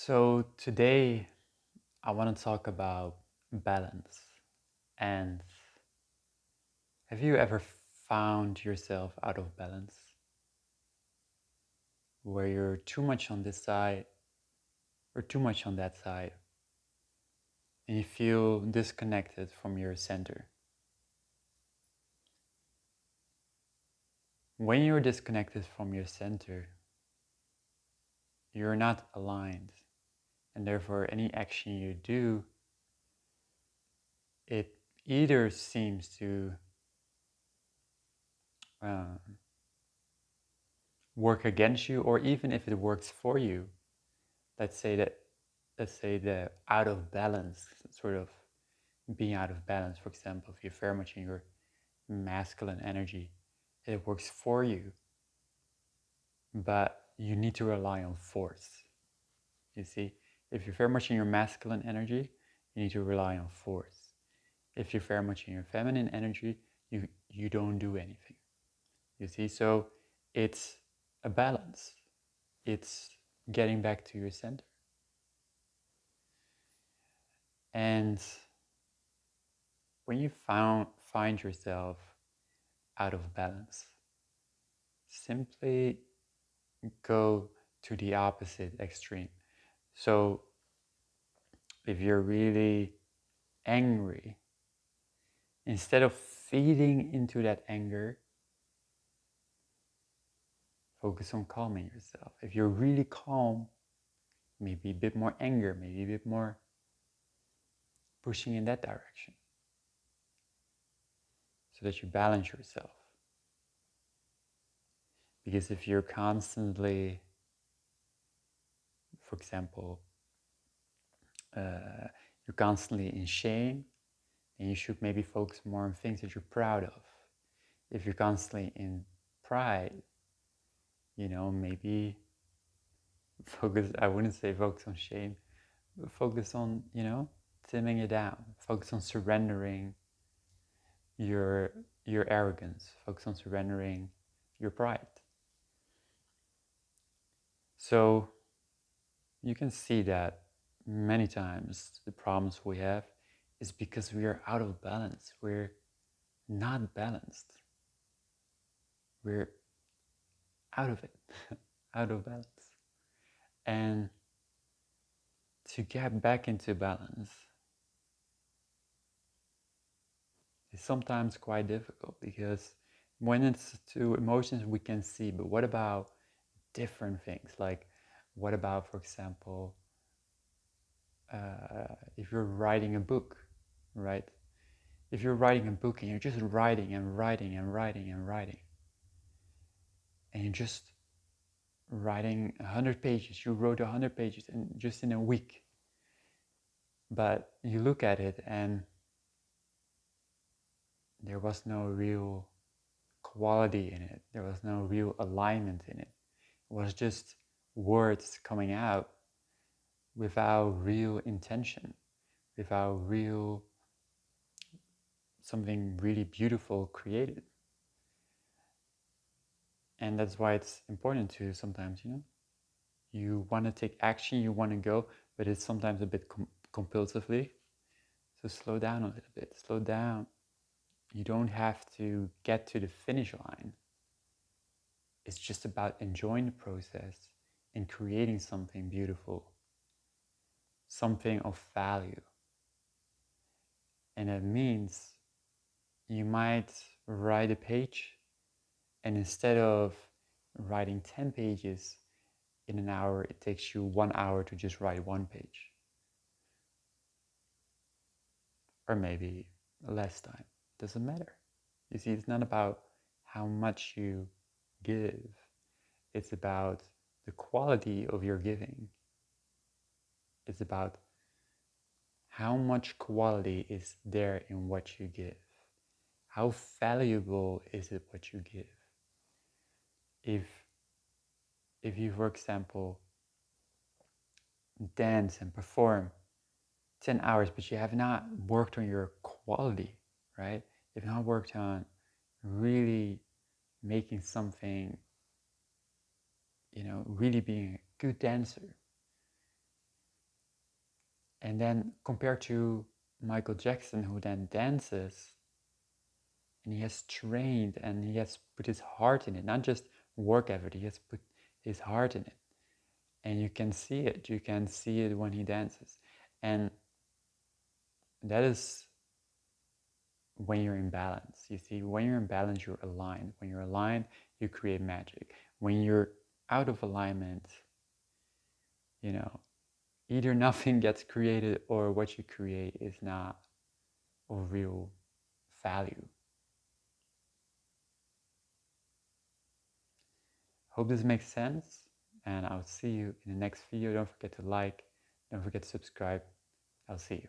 So today I want to talk about balance. And have you ever found yourself out of balance? Where you're too much on this side or too much on that side, and you feel disconnected from your center. When you're disconnected from your center, you're not aligned, and therefore any action you do, it either seems to uh, work against you, or even if it works for you, let's say that let's say the out of balance, sort of being out of balance, for example, if you're very much in your masculine energy, it works for you, but you need to rely on force. You see, if you're very much in your masculine energy, you need to rely on force. If you're very much in your feminine energy, you don't do anything. You see, so it's a balance. It's getting back to your center. And when you find yourself out of balance, simply go to the opposite extreme. So if you're really angry, instead of feeding into that anger, focus on calming yourself. If you're really calm, maybe a bit more anger, maybe a bit more pushing in that direction, so that you balance yourself. Because if you're constantly, for example, you're constantly in shame, then you should maybe focus more on things that you're proud of. If you're constantly in pride, maybe focus, I wouldn't say focus on shame, but focus on, trimming it down. Focus on surrendering your your arrogance. Focus on surrendering your pride. So you can see that many times the problems we have is because we are out of balance. We're not balanced. We're out of it, out of balance. And to get back into balance is sometimes quite difficult, because when it's to emotions we can see, but what about different things? Like, what about, for example, if you're writing a book, right? If you're writing a book and you're just writing and writing and writing and writing, and you're just writing 100 pages, you wrote 100 pages just in a week, but you look at it and there was no real quality in it. There was no real alignment in it. It was just words coming out without real intention, without real something really beautiful created. And that's why it's important to sometimes, you want to take action, you want to go, but it's sometimes a bit compulsively. So slow down a little bit, slow down. You don't have to get to the finish line. It's just about enjoying the process and creating something beautiful, something of value. And that means you might write a page, and instead of writing 10 pages in an hour, it takes you 1 hour to just write one page. Or maybe less time. Doesn't matter. You see, it's not about how much you give, it's about the quality of your giving. It's about how much quality is there in what you give. How valuable is it what you give? If you, for example, dance and perform 10 hours, but you have not worked on your quality, right? You've not worked on really making something, really being a good dancer, And then compared to Michael Jackson, who then dances, and he has trained and he has put his heart in it, not just work effort, he has put his heart in it. And you can see it. You can see it when he dances. And that is when you're in balance. You see, when you're in balance, you're aligned. When you're aligned, you create magic. When you're out of alignment, you know, either nothing gets created or what you create is not of real value. Hope this makes sense, and I'll see you in the next video. Don't forget to like, don't forget to subscribe. I'll see you.